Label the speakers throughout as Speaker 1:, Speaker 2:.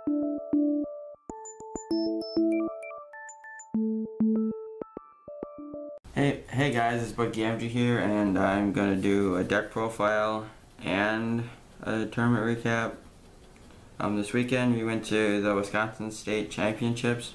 Speaker 1: Hey guys, it's BuggyMG here, and I'm gonna do a deck profile and a tournament recap. This weekend we went to the Wisconsin State Championships,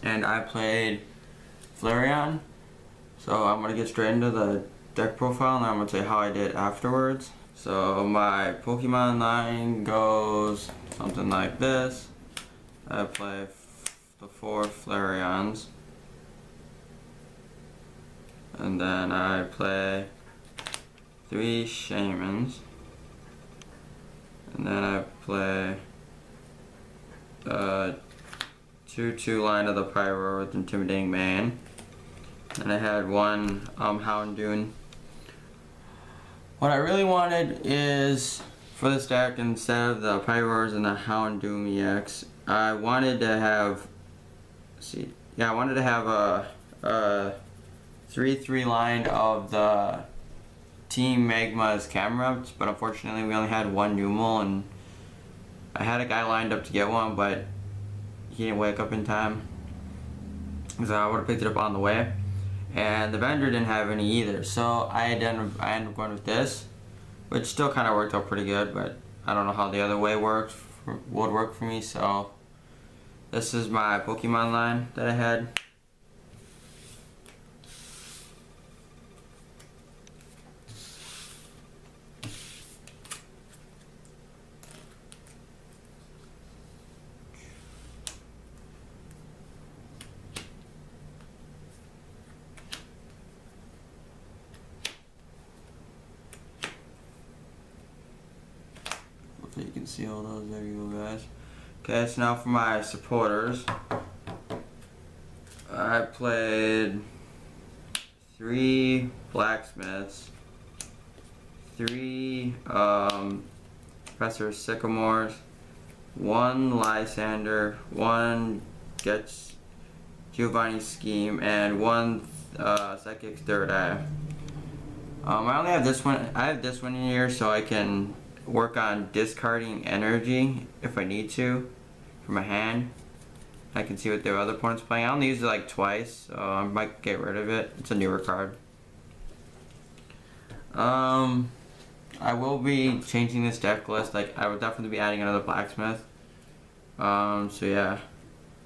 Speaker 1: and I played Flareon. So I'm gonna get straight into the deck profile, and I'm gonna tell you how I did afterwards. So my Pokemon line goes something like this. I play the 4 Flareons. And then I play 3 Shamans. And then I play 2/2 line of the Pyro with Intimidating Mane. And I had 1 Houndoom. What I really wanted is, for this deck, instead of the Pyros and the Houndoom EX, I wanted to have, I wanted to have a 3/3 line of the Team Magma's Camerupt, but unfortunately we only had 1 Numel, and I had a guy lined up to get one, but he didn't wake up in time, so I would have picked it up on the way. And the vendor didn't have any either, so I ended up going with this, which still kind of worked out pretty good, but I don't know how the other way would work for me. So this is my Pokemon line that I had. So you can see all those. There you go, guys. Okay, so now for my supporters, I played 3 Blacksmiths, 3 Professor Sycamores, 1 Lysander, 1 Giovanni Scheme, and 1 Psychic Third Eye. I only have this one. I have this one in here so I can work on discarding energy if I need to from my hand. I can see what their other opponent's playing. I only use it like twice, so I might get rid of it. It's a newer card. I will be changing this deck list. Like, I would definitely be adding another Blacksmith. So yeah,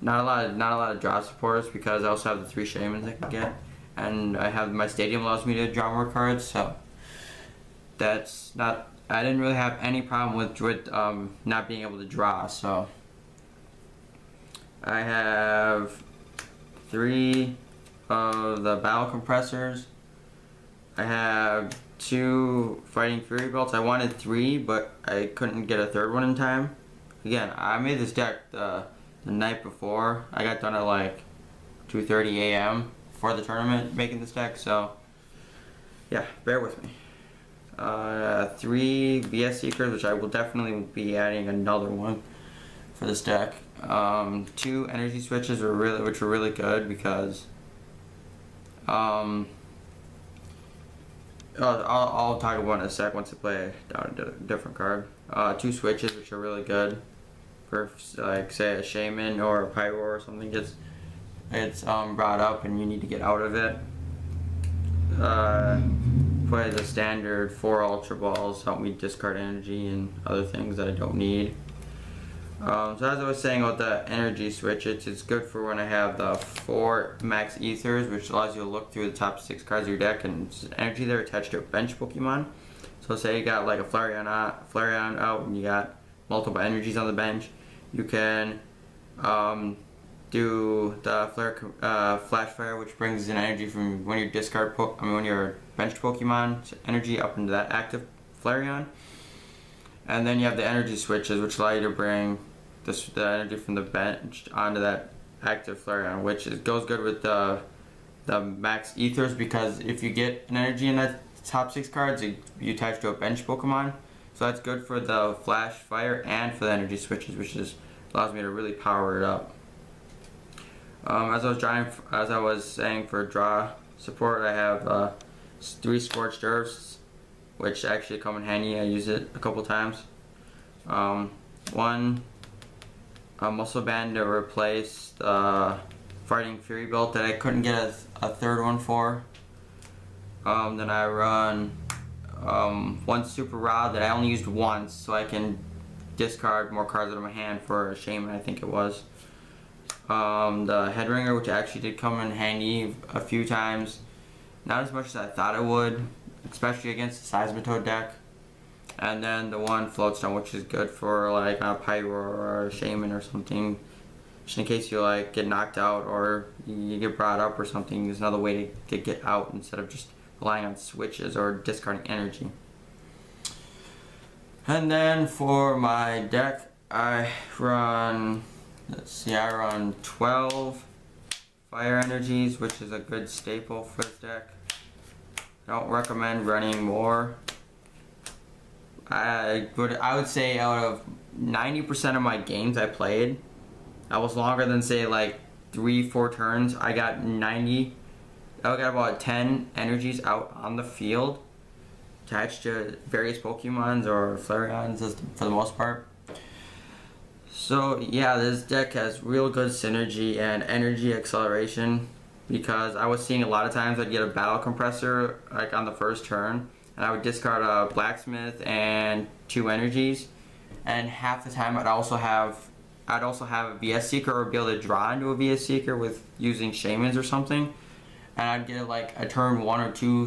Speaker 1: not a lot of draw supporters, because I also have the 3 Shamans I can get, and I have my Stadium allows me to draw more cards. So that's not. I didn't really have any problem with not being able to draw. So I have 3 of the Battle Compressors. I have 2 Fighting Fury Belts. I wanted 3, but I couldn't get a 3rd one in time. Again, I made this deck the night before. I got done at like 2:30 a.m. for the tournament making this deck. So yeah, bear with me. 3 VS Seekers, which I will definitely be adding another one for this deck. 2 energy switches which were really good, because I'll talk about it in a sec once I play down a different card. 2 switches, which are really good for, like, say a Shaman or a Pyro or something gets brought up and you need to get out of it. Play the standard 4 Ultra Balls, help me discard energy and other things that I don't need. So as I was saying about the energy switch, it's good for when I have the 4 Max Ethers, which allows you to look through the top 6 cards of your deck, and it's energy there attached to a bench Pokemon. So say you got like a Flareon out and you got multiple energies on the bench, you can do the Flash Fire, which brings in energy from when your benched Pokemon's energy up into that active Flareon. And then you have the energy switches, which allow you to bring the energy from the bench onto that active Flareon, which goes good with the Max Ethers, because if you get an energy in that top 6 cards, you attach to a bench Pokemon. So that's good for the Flash Fire and for the energy switches, which allows me to really power it up. As I was saying, for draw support, I have 3 Scorched Earths, which actually come in handy. I use it a couple times. 1 muscle band to replace the Fighting Fury belt that I couldn't get a third one for. Then I run one super rod that I only used once, so I can discard more cards out of my hand for a Shaman, I think it was. The head ringer, which actually did come in handy a few times. Not as much as I thought it would, especially against the Seismitoad deck. And then the one floatstone, which is good for like a Pyro or a Shaman or something, just in case you like get knocked out or you get brought up or something. There's another way to get out instead of just relying on switches or discarding energy. And then for my deck, I run, let's see, I run 12 fire energies, which is a good staple for this deck. I don't recommend running more. I would say out of 90% of my games I played, I was longer than say like 3-4 turns. I got about 10 energies out on the field attached to various Pokemons or Flareons for the most part. So yeah, this deck has real good synergy and energy acceleration, because I was seeing a lot of times I'd get a Battle Compressor like on the first turn, and I would discard a Blacksmith and 2 energies, and half the time I'd also have a VS Seeker or be able to draw into a VS Seeker with using Shamans or something, and I'd get like a turn 1 or 2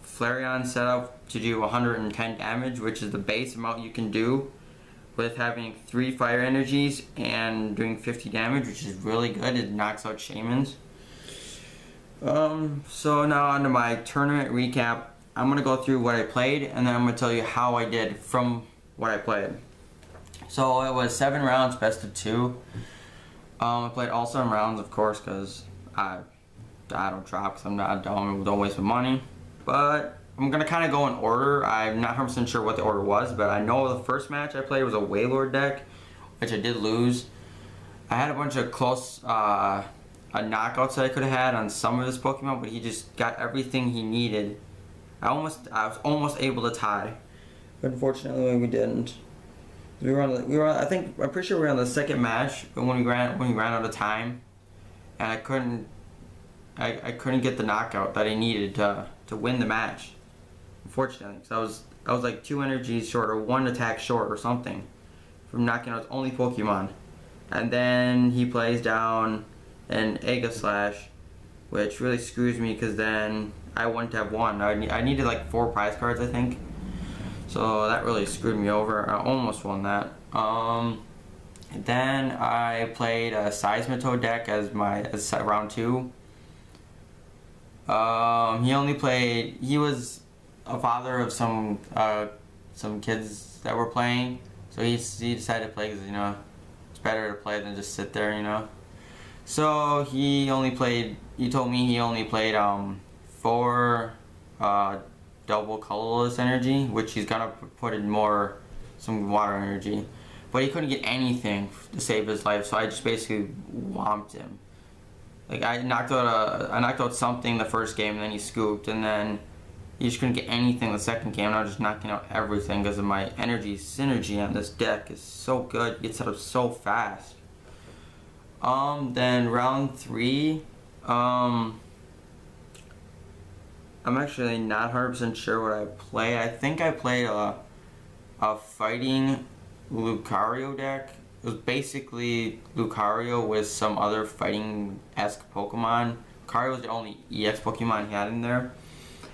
Speaker 1: Flareon set up to do 110 damage, which is the base amount you can do with having 3 fire energies and doing 50 damage, which is really good. It knocks out Shamans. So now on to my tournament recap. I'm going to go through what I played, and then I'm going to tell you how I did from what I played. So it was 7 rounds, best of 2. I played all 7 rounds, of course, because I don't drop, because I'm not dumb, don't waste my money. But I'm going to kind of go in order. I'm not 100% sure what the order was, but I know the first match I played was a Wailord deck, which I did lose. I had a bunch of close knockouts that I could have had on some of this Pokemon, but he just got everything he needed. I was almost able to tie, but unfortunately we didn't. I'm pretty sure we were on the second match, but when we ran out of time, and I couldn't get the knockout that I needed to win the match. Unfortunately, because I was like 2 energies short or 1 attack short or something from knocking out his only Pokemon, and then he plays down an Aegislash, which really screws me because then I wouldn't have won. I needed like 4 prize cards, I think. So that really screwed me over. I almost won that. Then I played a Seismitoad deck as round 2. He was a father of some kids that were playing, so he decided to play because, you know, it's better to play than just sit there, you know. So he told me he only played 4 double colorless energy, which he's gonna put in some water energy, but he couldn't get anything to save his life, so I just basically whomped him. Like I knocked out something the first game, and then he scooped, and then he just couldn't get anything the second game, and I was just knocking out everything because of my energy synergy on this deck is so good. It gets set up so fast. Then round 3, I'm actually not 100% sure what I played. I think I played a fighting Lucario deck. It was basically Lucario with some other fighting-esque Pokemon. Lucario was the only EX Pokemon he had in there.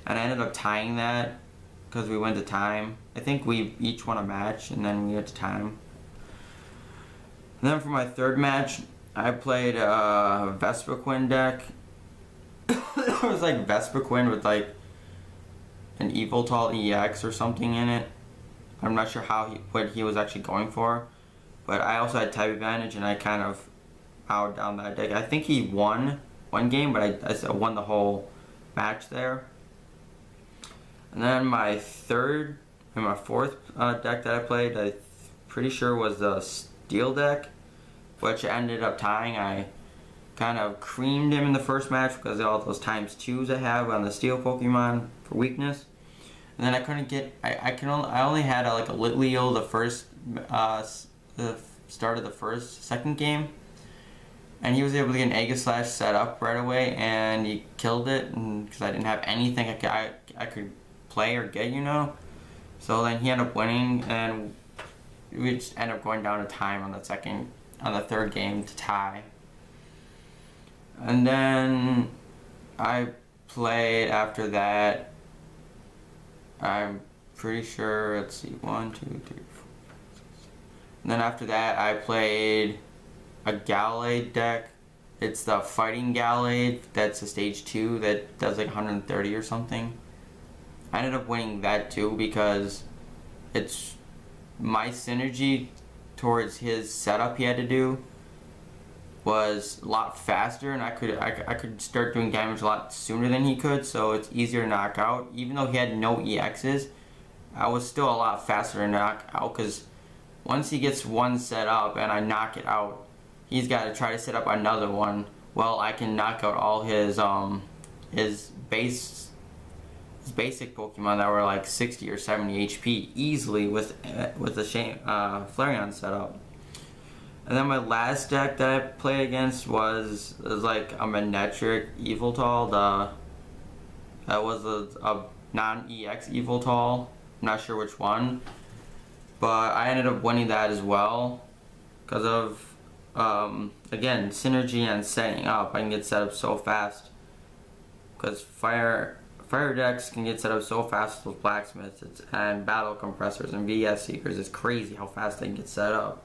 Speaker 1: And I ended up tying that because we went to time. I think we each won a match and then we went to time. And then for my third match, I played a Vespiquen deck. It was like Vespiquen with like an Evoltol EX or something in it. I'm not sure what he was actually going for, but I also had type advantage and I kind of bowed down that deck. I think he won one game, but I won the whole match there. And then my fourth deck that I played, I'm pretty sure was the Steel deck, which ended up tying. I kind of creamed him in the first match because of all those ×2s I have on the Steel Pokemon for weakness. And then I couldn't get, I only had like a Litleo the start of the second game, and he was able to get an Aegislash set up right away, and he killed it because I didn't have anything I could play or get, you know. So then he ended up winning, and we just ended up going down to time on the third game to tie. And then I played after that. I'm pretty sure, let's see, 1, 2, 3, 4, 5, 6. And then after that I played a Gallade deck. It's the Fighting Gallade, that's a stage 2 that does like 130 or something. I ended up winning that too because it's my synergy towards his setup he had to do was a lot faster, and I could start doing damage a lot sooner than he could, so it's easier to knock out. Even though he had no EXs, I was still a lot faster to knock out because once he gets one set up and I knock it out, he's got to try to set up another one. Well, I can knock out all his basic Pokemon that were like 60 or 70 HP easily with the Flareon setup. And then my last deck that I played against was like a Manectric Yveltal. That was a non-EX Yveltal. I'm not sure which one, but I ended up winning that as well because of again, synergy and setting up. I can get set up so fast because fire decks can get set up so fast with blacksmiths and battle compressors and VS seekers. It's crazy how fast they can get set up.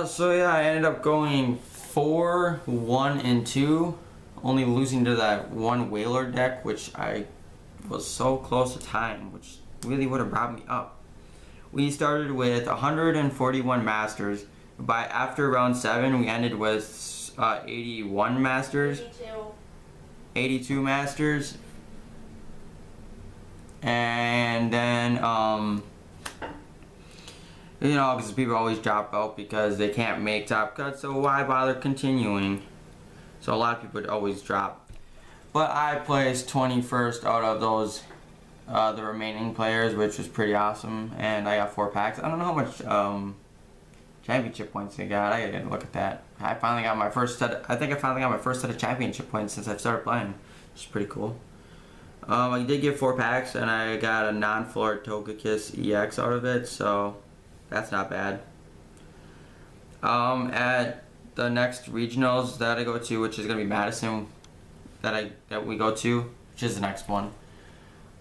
Speaker 1: So yeah, I ended up going 4, 1, and 2, only losing to that one Whaler deck, which I was so close to tying, which really would have brought me up. We started with 141 Masters. After round 7, we ended with 81 Masters. 82 Masters. And then, you know, because people always drop out because they can't make top cuts, so why bother continuing? So a lot of people would always drop. But I placed 21st out of those, the remaining players, which was pretty awesome, and I got 4 packs. I don't know how much championship points I got. I didn't look at that. I finally got my first set. I think I finally got my first set of championship points since I've started playing, which is pretty cool. I did get 4 packs, and I got a non-floor Togekiss EX out of it, so that's not bad. At the next regionals that I go to, which is gonna be Madison, that we go to, which is the next one.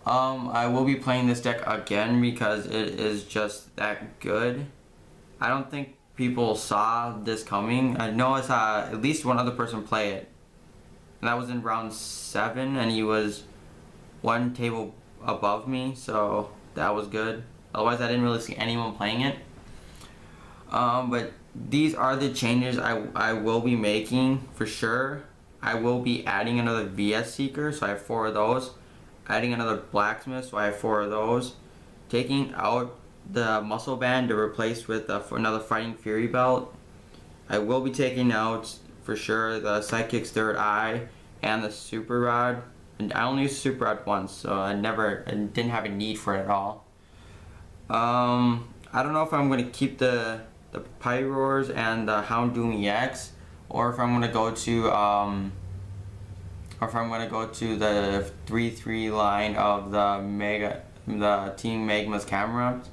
Speaker 1: I will be playing this deck again because it is just that good. I don't think people saw this coming. I know I saw at least one other person play it, and that was in round 7, and he was 1 table above me, so that was good. Otherwise, I didn't really see anyone playing it. But these are the changes I will be making for sure. I will be adding another VS Seeker, so I have 4 of those. Adding another Blacksmith, so I have 4 of those. Taking out the Muscle Band to replace with another Fighting Fury Belt. I will be taking out for sure the Psychic's Third Eye and the Super Rod. And I only used Super Rod once, so I didn't have a need for it at all. I don't know if I'm going to keep the Pyroars and the Houndoom EX, or if I'm going to go to the 3-3 line of the Team Magma's Camerupt,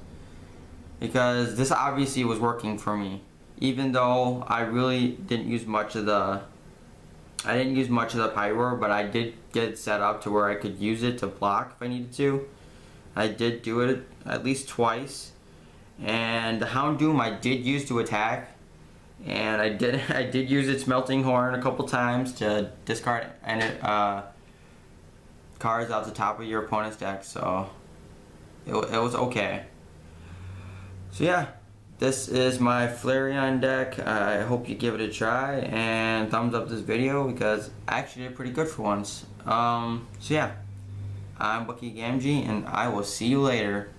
Speaker 1: because this obviously was working for me, even though I really didn't use much of the Pyroar, but I did get it set up to where I could use it to block if I needed to. I did do it at least twice. And the Houndoom I did use to attack, and I did use its Melting Horn a couple times to discard cards out the top of your opponent's deck, so it was okay. So yeah, this is my Flareon deck. I hope you give it a try and thumbs up this video because I actually did pretty good for once. So yeah, I'm Bucky Gamgee, and I will see you later.